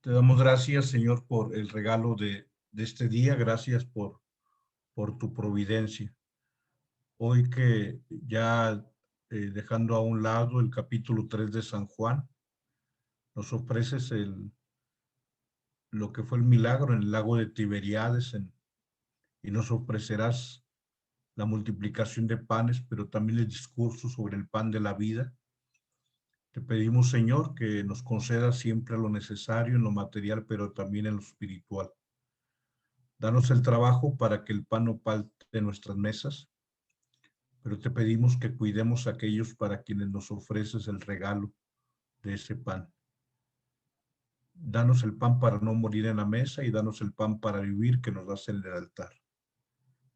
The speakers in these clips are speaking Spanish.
Te damos gracias, Señor, por el regalo de este día. Gracias por tu providencia. Hoy que ya dejando a un lado el capítulo 3 de San Juan, nos ofreces lo que fue el milagro en el lago de Tiberíades y nos ofrecerás la multiplicación de panes, pero también el discurso sobre el pan de la vida. Te pedimos, Señor, que nos concedas siempre lo necesario en lo material, pero también en lo espiritual. Danos el trabajo para que el pan no falte de nuestras mesas, pero te pedimos que cuidemos a aquellos para quienes nos ofreces el regalo de ese pan. Danos el pan para no morir en la mesa y danos el pan para vivir que nos das en el altar.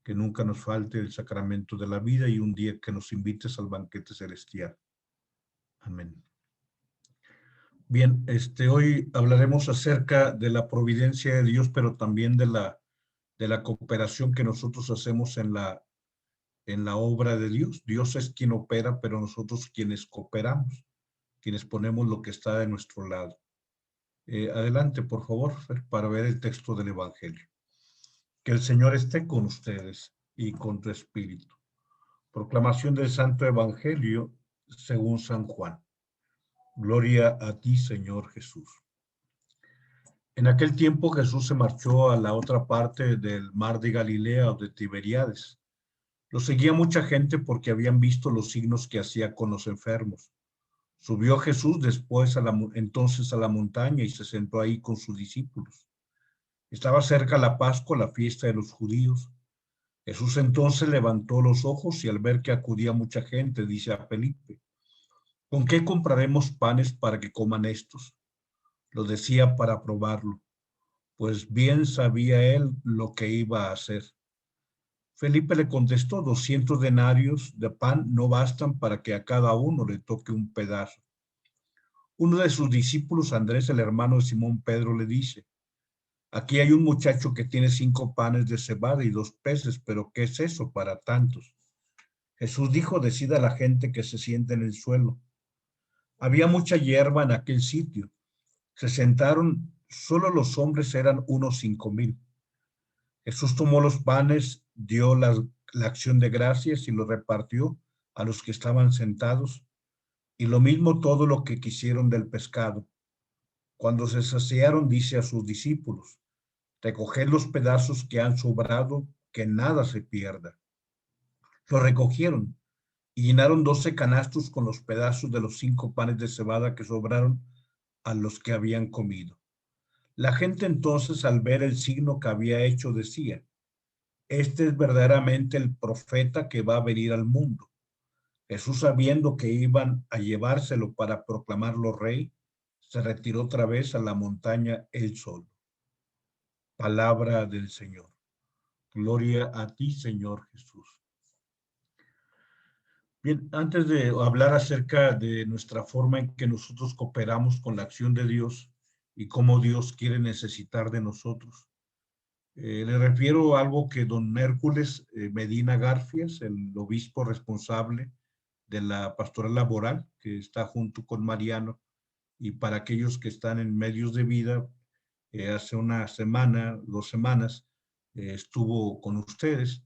Que nunca nos falte el sacramento de la vida y un día que nos invites al banquete celestial. Amén. Bien, hoy hablaremos acerca de la providencia de Dios, pero también de la cooperación que nosotros hacemos en la obra de Dios. Dios es quien opera, pero nosotros quienes cooperamos, quienes ponemos lo que está de nuestro lado. Adelante, por favor, para ver el texto del Evangelio. Que el Señor esté con ustedes y con tu espíritu. Proclamación del Santo Evangelio según San Juan. Gloria a ti, Señor Jesús. En aquel tiempo Jesús se marchó a la otra parte del mar de Galilea o de Tiberíades. Lo seguía mucha gente porque habían visto los signos que hacía con los enfermos. Subió Jesús después entonces a la montaña y se sentó ahí con sus discípulos. Estaba cerca la Pascua, la fiesta de los judíos. Jesús entonces levantó los ojos y al ver que acudía mucha gente, dice a Felipe: ¿con qué compraremos panes para que coman estos? Lo decía para probarlo, pues bien sabía él lo que iba a hacer. Felipe le contestó: 200 denarios de pan no bastan para que a cada uno le toque un pedazo. Uno de sus discípulos, Andrés, el hermano de Simón Pedro, le dice: aquí hay un muchacho que tiene 5 panes de cebada y 2 peces, pero ¿qué es eso para tantos? Jesús dijo: decida a la gente que se siente en el suelo. Había mucha hierba en aquel sitio. Se sentaron, solo los hombres eran unos 5,000. Jesús tomó los panes, dio la acción de gracias y los repartió a los que estaban sentados, y lo mismo todo lo que quisieron del pescado. Cuando se saciaron, dice a sus discípulos: recoged los pedazos que han sobrado, que nada se pierda. Lo recogieron y llenaron 12 canastos con los pedazos de los 5 panes de cebada que sobraron a los que habían comido. La gente entonces, al ver el signo que había hecho, decía: este es verdaderamente el profeta que va a venir al mundo. Jesús, sabiendo que iban a llevárselo para proclamarlo rey, se retiró otra vez a la montaña él solo. Palabra del Señor. Gloria a ti, Señor Jesús. Bien, antes de hablar acerca de nuestra forma en que nosotros cooperamos con la acción de Dios y cómo Dios quiere necesitar de nosotros, le refiero a algo que don Hércules Medina Garfias, el obispo responsable de la pastoral laboral, que está junto con Mariano, y para aquellos que están en medios de vida, hace una semana, 2 semanas, estuvo con ustedes.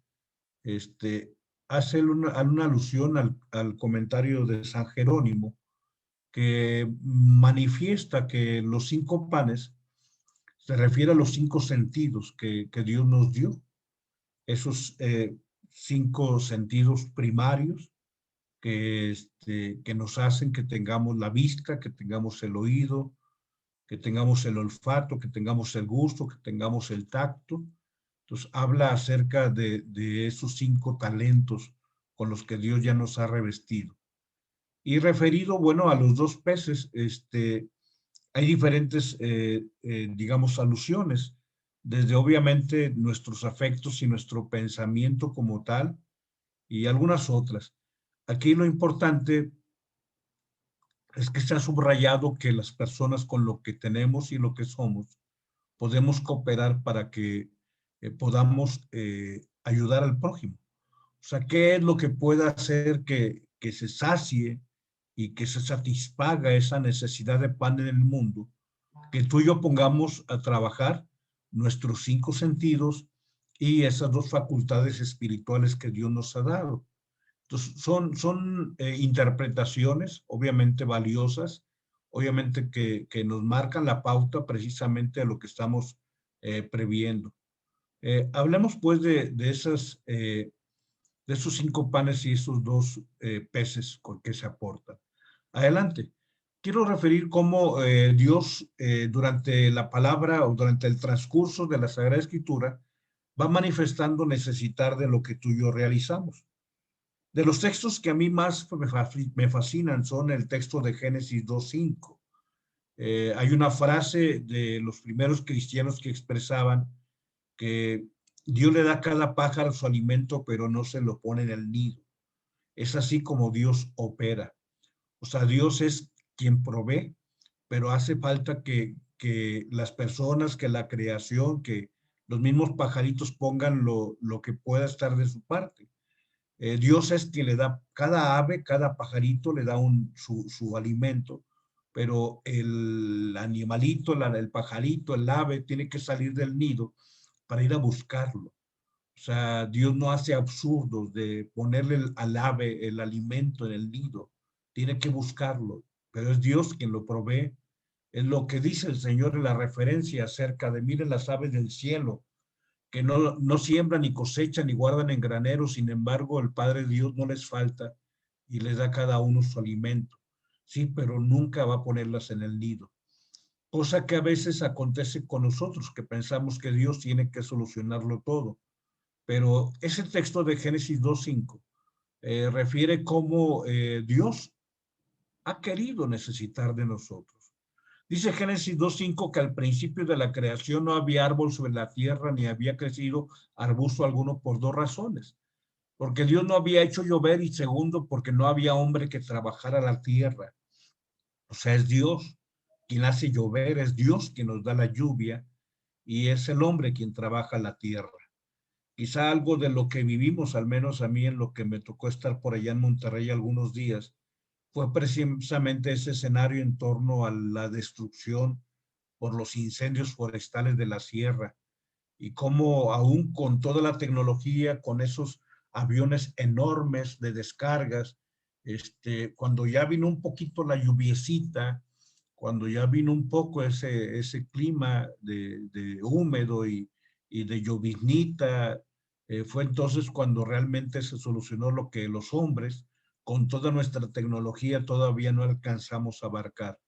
Hace una alusión al comentario de San Jerónimo, que manifiesta que los 5 panes se refiere a los 5 sentidos que Dios nos dio, esos 5 sentidos primarios que nos hacen que tengamos la vista, que tengamos el oído, que tengamos el olfato, que tengamos el gusto, que tengamos el tacto. Entonces habla acerca de esos 5 talentos con los que Dios ya nos ha revestido. Y referido, bueno, a los 2 peces, hay diferentes, digamos, alusiones, desde obviamente nuestros afectos y nuestro pensamiento como tal, y algunas otras. Aquí lo importante es que se ha subrayado que las personas con lo que tenemos y lo que somos podemos cooperar para que podamos ayudar al prójimo. O sea, ¿qué es lo que puede hacer que se sacie y que se satisfaga esa necesidad de pan en el mundo? que tú y yo pongamos a trabajar nuestros 5 sentidos y esas 2 facultades espirituales que Dios nos ha dado. Entonces, son interpretaciones obviamente valiosas, obviamente que nos marcan la pauta precisamente de lo que estamos previendo. Hablemos pues de esos 5 panes y esos 2 peces con que se aportan. Adelante. Quiero referir cómo Dios durante la palabra o durante el transcurso de la Sagrada Escritura va manifestando necesitar de lo que tú y yo realizamos. De los textos que a mí más me fascinan son el texto de Génesis 2:5. Hay una frase de los primeros cristianos que expresaban que Dios le da a cada pájaro su alimento, pero no se lo pone en el nido. Es así como Dios opera. O sea, Dios es quien provee, pero hace falta que las personas, que la creación, que los mismos pajaritos pongan lo que pueda estar de su parte. Dios es quien le da, cada ave, cada pajarito le da su alimento, pero el animalito, el pajarito, el ave, tiene que salir del nido para ir a buscarlo. O sea, Dios no hace absurdos de ponerle al ave el alimento en el nido. Tiene que buscarlo, pero es Dios quien lo provee. Es lo que dice el Señor en la referencia acerca de, miren las aves del cielo, que no siembran ni cosechan ni guardan en graneros, sin embargo, el Padre Dios no les falta y les da a cada uno su alimento. Sí, pero nunca va a ponerlas en el nido. Cosa que a veces acontece con nosotros, que pensamos que Dios tiene que solucionarlo todo. Pero ese texto de Génesis 2:5 refiere cómo Dios ha querido necesitar de nosotros. Dice Génesis 2:5 que al principio de la creación no había árbol sobre la tierra ni había crecido arbusto alguno por 2 razones. Porque Dios no había hecho llover y segundo, porque no había hombre que trabajara la tierra. O sea, es Dios quien hace llover, es Dios quien nos da la lluvia y es el hombre quien trabaja la tierra. Quizá algo de lo que vivimos, al menos a mí en lo que me tocó estar por allá en Monterrey algunos días, fue precisamente ese escenario en torno a la destrucción por los incendios forestales de la sierra y cómo aún con toda la tecnología, con esos aviones enormes de descargas, cuando ya vino un poquito la lluviecita, cuando ya vino un poco ese clima de húmedo y de lloviznita, fue entonces cuando realmente se solucionó lo que los hombres, con toda nuestra tecnología, todavía no alcanzamos a abarcar.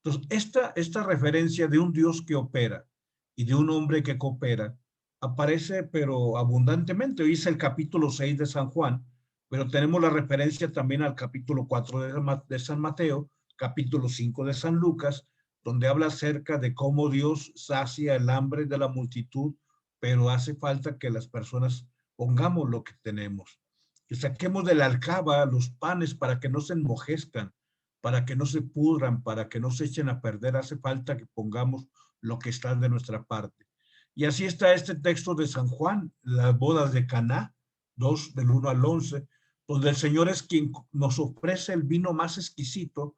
Entonces, esta referencia de un Dios que opera y de un hombre que coopera aparece, pero abundantemente. Hoy es el capítulo 6 de San Juan, pero tenemos la referencia también al capítulo 4 de San Mateo, capítulo 5 de San Lucas, donde habla acerca de cómo Dios sacia el hambre de la multitud, pero hace falta que las personas pongamos lo que tenemos, que saquemos de la alcaba los panes para que no se enmojezcan, para que no se pudran, para que no se echen a perder. Hace falta que pongamos lo que está de nuestra parte. Y así está este texto de San Juan, las bodas de Caná, 2 del 1 al 11, donde el Señor es quien nos ofrece el vino más exquisito,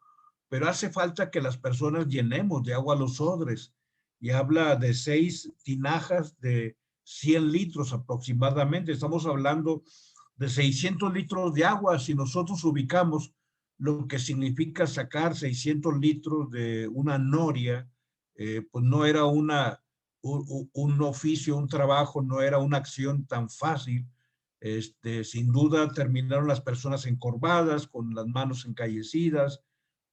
pero hace falta que las personas llenemos de agua los odres. Y habla de 6 tinajas de 100 litros aproximadamente. Estamos hablando de 600 litros de agua. Si nosotros ubicamos lo que significa sacar 600 litros de una noria, pues no era un oficio, un trabajo, no era una acción tan fácil. Sin duda terminaron las personas encorvadas, con las manos encallecidas,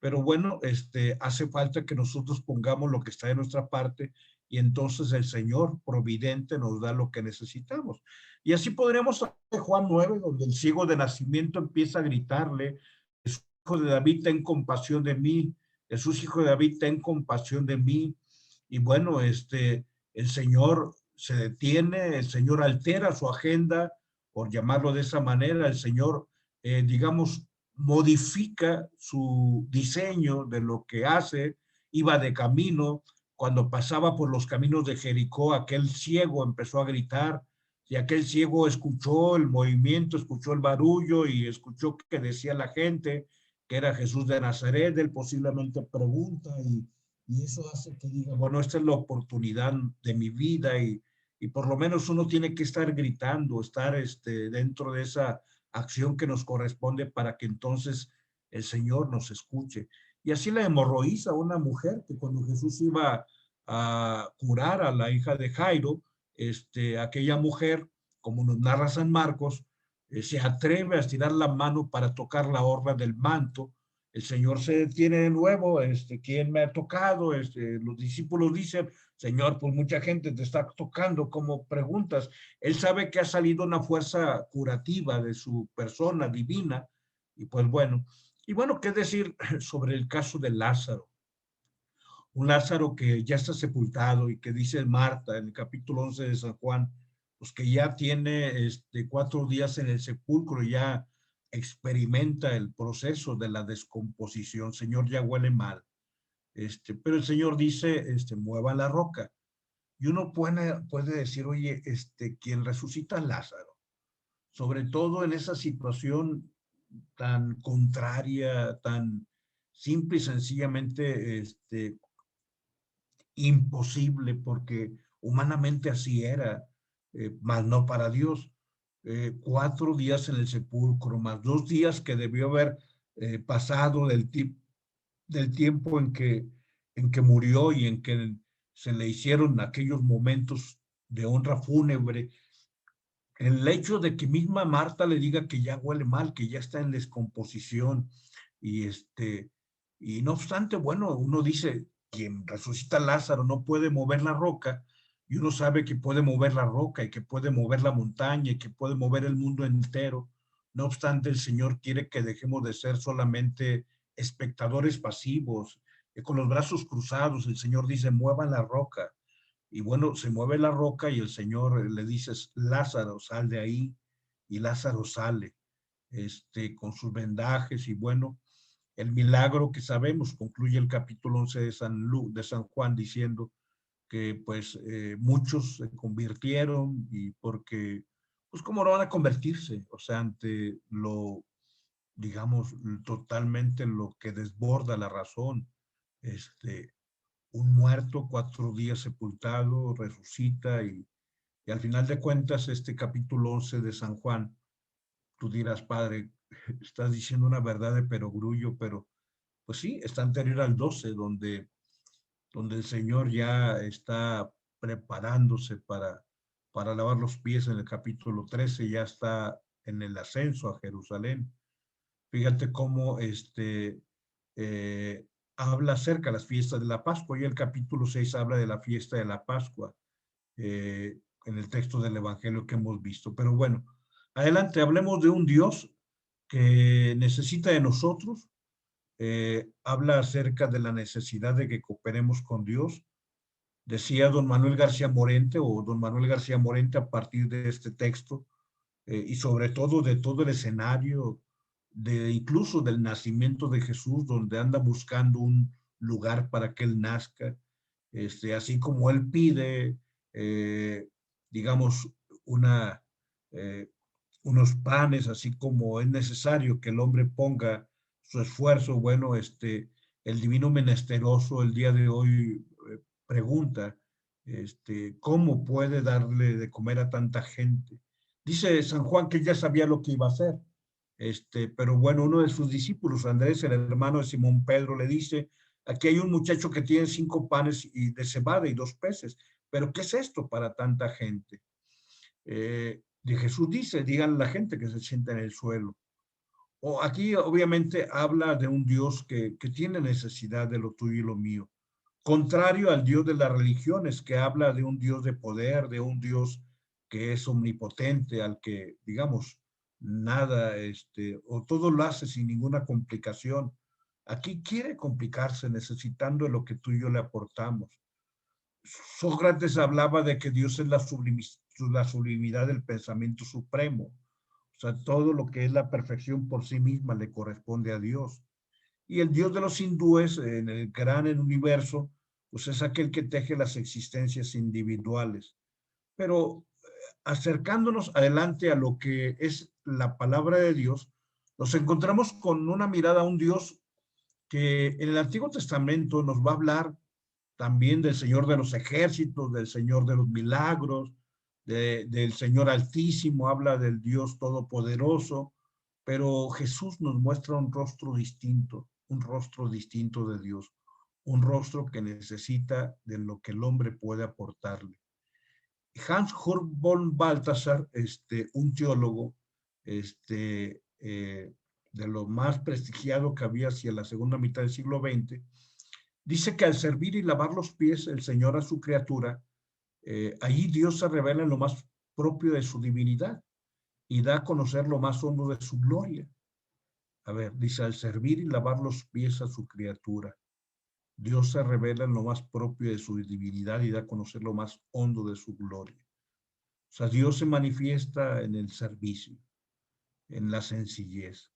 pero bueno, hace falta que nosotros pongamos lo que está de nuestra parte y entonces el Señor providente nos da lo que necesitamos. Y así podríamos de Juan 9, donde el ciego de nacimiento empieza a gritarle: Hijo de David, ten compasión de mí. Jesús, hijo de David, ten compasión de mí. Y bueno, el Señor se detiene, el Señor altera su agenda, por llamarlo de esa manera, el Señor, digamos, modifica su diseño de lo que hace. Iba de camino, cuando pasaba por los caminos de Jericó, aquel ciego empezó a gritar, y aquel ciego escuchó el movimiento, escuchó el barullo y escuchó que decía la gente que era Jesús de Nazaret. Él posiblemente pregunta y eso hace que diga, bueno, esta es la oportunidad de mi vida y por lo menos uno tiene que estar gritando, estar dentro de esa acción que nos corresponde para que entonces el Señor nos escuche. Y así la hemorroísa, una mujer que cuando Jesús iba a curar a la hija de Jairo, aquella mujer, como nos narra San Marcos, se atreve a estirar la mano para tocar la orla del manto. El Señor se detiene de nuevo, ¿quién me ha tocado? Los discípulos dicen, Señor, pues mucha gente te está tocando, como preguntas. Él sabe que ha salido una fuerza curativa de su persona divina, y pues bueno. Y bueno, ¿qué decir sobre el caso de Lázaro? Un Lázaro que ya está sepultado y que dice Marta en el capítulo 11 de San Juan, pues que ya tiene 4 días en el sepulcro, ya experimenta el proceso de la descomposición. Señor, ya huele mal. Pero el Señor dice, mueva la roca. Y uno puede decir, oye, quien resucita a Lázaro, sobre todo en esa situación tan contraria, tan simple y sencillamente imposible, porque humanamente así era, más no para Dios. 4 días en el sepulcro, más 2 días que debió haber pasado del tiempo en que murió y en que se le hicieron aquellos momentos de honra fúnebre. El hecho de que misma Marta le diga que ya huele mal, que ya está en descomposición, y y no obstante, bueno, uno dice, quien resucita a Lázaro no puede mover la roca, y uno sabe que puede mover la roca y que puede mover la montaña y que puede mover el mundo entero. No obstante, el Señor quiere que dejemos de ser solamente espectadores pasivos, con los brazos cruzados. El Señor dice, muevan la roca. Y bueno, se mueve la roca y el Señor le dice, Lázaro, sal de ahí. Y Lázaro sale, con sus vendajes. Y bueno, el milagro que sabemos concluye el capítulo 11 de San Juan diciendo que pues muchos se convirtieron, y porque, pues cómo no van a convertirse, o sea, ante lo, digamos, totalmente lo que desborda la razón. Un muerto 4 días sepultado, resucita, y al final de cuentas este capítulo 11 de San Juan, tú dirás, padre, estás diciendo una verdad de perogrullo, pero pues sí, está anterior al 12, donde el Señor ya está preparándose para lavar los pies. En el capítulo 13 ya está en el ascenso a Jerusalén. Fíjate cómo eh, habla acerca de las fiestas de la Pascua, y el capítulo 6 habla de la fiesta de la Pascua, en el texto del Evangelio que hemos visto. Pero bueno, adelante, hablemos de un Dios que necesita de nosotros. Habla acerca de la necesidad de que cooperemos con Dios. Decía don Manuel García Morente, o don Manuel García Morente, a partir de este texto, y sobre todo de todo el escenario, incluso del nacimiento de Jesús, donde anda buscando un lugar para que Él nazca, así como Él pide, digamos, una, eh, unos panes, así como es necesario que el hombre ponga su esfuerzo. Bueno, el divino menesteroso el día de hoy pregunta, ¿cómo puede darle de comer a tanta gente? Dice San Juan que ya sabía lo que iba a hacer, pero bueno, uno de sus discípulos, Andrés, el hermano de Simón Pedro, le dice, aquí hay un muchacho que tiene 5 panes y de cebada y 2 peces, pero ¿qué es esto para tanta gente? De Jesús dice, digan a la gente que se sienta en el suelo. O aquí obviamente habla de un Dios que tiene necesidad de lo tuyo y lo mío, contrario al Dios de las religiones, que habla de un Dios de poder, de un Dios que es omnipotente, al que, digamos, nada, o todo lo hace sin ninguna complicación. Aquí quiere complicarse necesitando de lo que tú y yo le aportamos. Sócrates hablaba de que Dios es la sublimidad del pensamiento supremo. O sea, todo lo que es la perfección por sí misma le corresponde a Dios. Y el Dios de los hindúes, en el gran universo, pues es aquel que teje las existencias individuales. Pero acercándonos adelante a lo que es la palabra de Dios, nos encontramos con una mirada a un Dios que en el Antiguo Testamento nos va a hablar también del Señor de los ejércitos, del Señor de los milagros, del Señor Altísimo, habla del Dios Todopoderoso, pero Jesús nos muestra un rostro distinto de Dios, un rostro que necesita de lo que el hombre puede aportarle. Hans-Urs von Balthasar, un teólogo, de lo más prestigiado que había hacia la segunda mitad del siglo XX, dice que al servir y lavar los pies el Señor a su criatura, allí Dios se revela en lo más propio de su divinidad y da a conocer lo más hondo de su gloria. A ver, dice, al servir y lavar los pies a su criatura, Dios se revela en lo más propio de su divinidad y da a conocer lo más hondo de su gloria. O sea, Dios se manifiesta en el servicio, en la sencillez,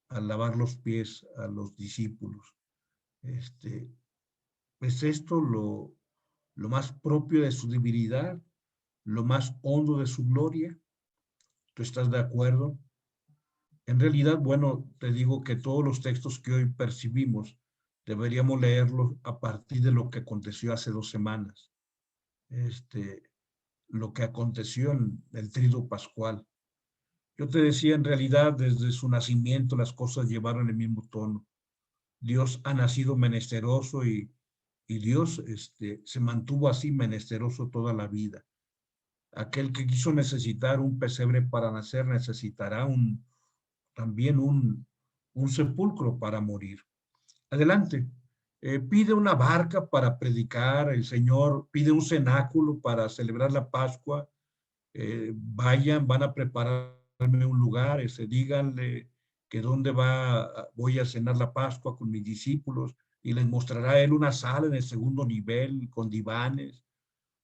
al lavar los pies a los discípulos. Es esto lo más propio de su divinidad, lo más hondo de su gloria. ¿Tú estás de acuerdo? En realidad, bueno, te digo que todos los textos que hoy percibimos deberíamos leerlos a partir de lo que aconteció hace 2 semanas. Lo que aconteció en el Tríodo Pascual. Yo te decía, en realidad, desde su nacimiento las cosas llevaron el mismo tono. Dios ha nacido menesteroso y Dios se mantuvo así menesteroso toda la vida. Aquel que quiso necesitar un pesebre para nacer necesitará también un sepulcro para morir. Adelante. Pide una barca para predicar, el Señor pide un cenáculo para celebrar la Pascua. Van a prepararme un lugar, díganle que dónde voy a cenar la Pascua con mis discípulos y les mostrará él una sala en el segundo nivel con divanes.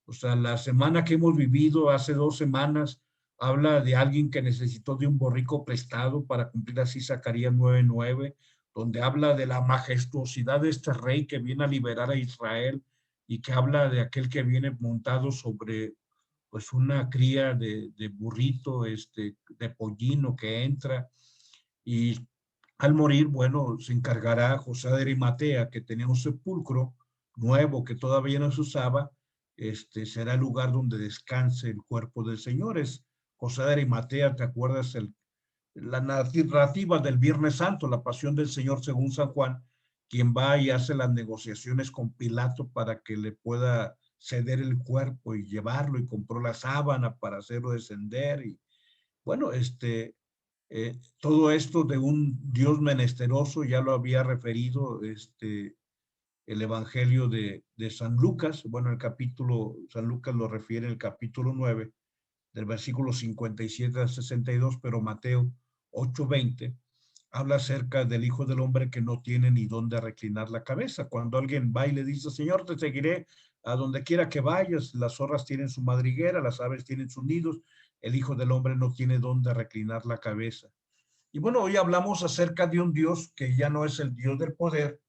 O sea, la semana que hemos vivido hace 2 semanas habla de alguien que necesitó de un borrico prestado para cumplir así Zacarías 9:9, donde habla de la majestuosidad de este rey que viene a liberar a Israel y que habla de aquel que viene montado sobre pues una cría de burrito, de pollino que entra y al morir, bueno, se encargará José de Arimatea, que tenía un sepulcro nuevo que todavía no se usaba, será el lugar donde descanse el cuerpo del Señor. Es José de Arimatea, ¿te acuerdas? La narrativa del Viernes Santo, la pasión del Señor según San Juan, quien va y hace las negociaciones con Pilato para que le pueda ceder el cuerpo y llevarlo, y compró la sábana para hacerlo descender. Y bueno, todo esto de un Dios menesteroso ya lo había referido el Evangelio de San Lucas. Bueno, San Lucas lo refiere en el capítulo 9, del versículo 57 al 62, pero Mateo 8:20 habla acerca del Hijo del Hombre que no tiene ni dónde reclinar la cabeza. Cuando alguien va y le dice, Señor, te seguiré a donde quiera que vayas, las zorras tienen su madriguera, las aves tienen sus nidos, el Hijo del Hombre no tiene dónde reclinar la cabeza. Y bueno, hoy hablamos acerca de un Dios que ya no es el Dios del poder,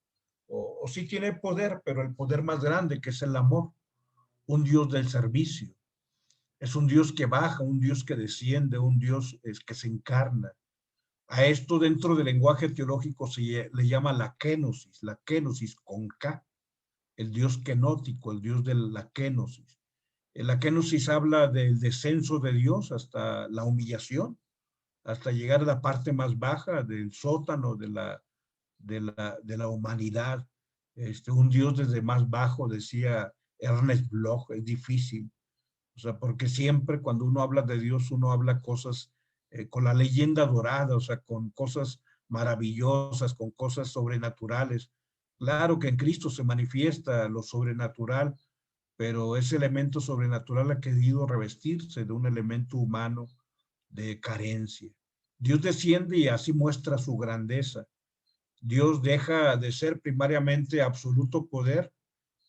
o sí tiene poder, pero el poder más grande, que es el amor, un Dios del servicio. Es un Dios que baja, un Dios que desciende, un Dios que se encarna. A esto dentro del lenguaje teológico se le llama la kenosis con K, el Dios kenótico, el Dios de la kenosis. La kenosis habla del descenso de Dios hasta la humillación, hasta llegar a la parte más baja del sótano de la humanidad. Un Dios desde más bajo, decía Ernest Bloch, es difícil. O sea, porque siempre cuando uno habla de Dios, uno habla cosas con la leyenda dorada, o sea, con cosas maravillosas, con cosas sobrenaturales. Claro que en Cristo se manifiesta lo sobrenatural, pero ese elemento sobrenatural ha querido revestirse de un elemento humano de carencia. Dios desciende y así muestra su grandeza. Dios deja de ser primariamente absoluto poder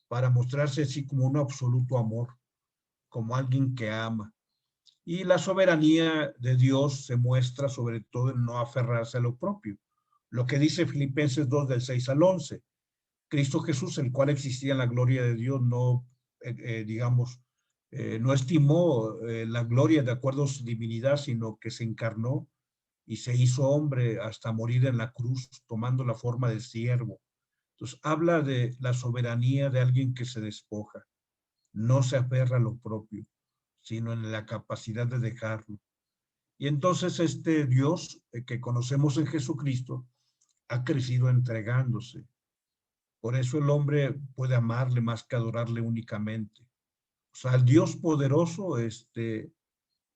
para mostrarse así como un absoluto amor, como alguien que ama. Y la soberanía de Dios se muestra sobre todo en no aferrarse a lo propio. Lo que dice Filipenses 2 del 6 al 11. Cristo Jesús, el cual existía en la gloria de Dios, no, no estimó la gloria de acuerdo a su divinidad, sino que se encarnó y se hizo hombre hasta morir en la cruz, tomando la forma de siervo. Entonces, habla de la soberanía de alguien que se despoja, no se aferra a lo propio, sino en la capacidad de dejarlo. Y entonces este Dios que conocemos en Jesucristo ha crecido entregándose. Por eso el hombre puede amarle más que adorarle únicamente. O sea, al Dios poderoso se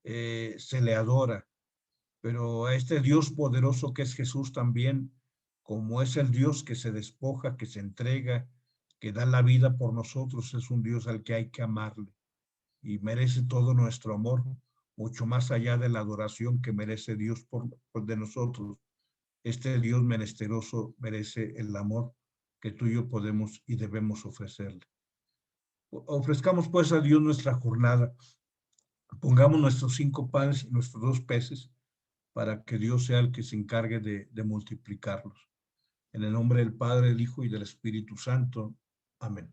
le adora, pero a este Dios poderoso que es Jesús también, como es el Dios que se despoja, que se entrega, que da la vida por nosotros, es un Dios al que hay que amarle y merece todo nuestro amor, mucho más allá de la adoración que merece Dios por de nosotros. Este Dios menesteroso merece el amor que tú y yo podemos y debemos ofrecerle. Ofrezcamos pues a Dios nuestra jornada, pongamos nuestros 5 panes y nuestros 2 peces para que Dios sea el que se encargue de multiplicarlos. En el nombre del Padre, del Hijo y del Espíritu Santo. Amén.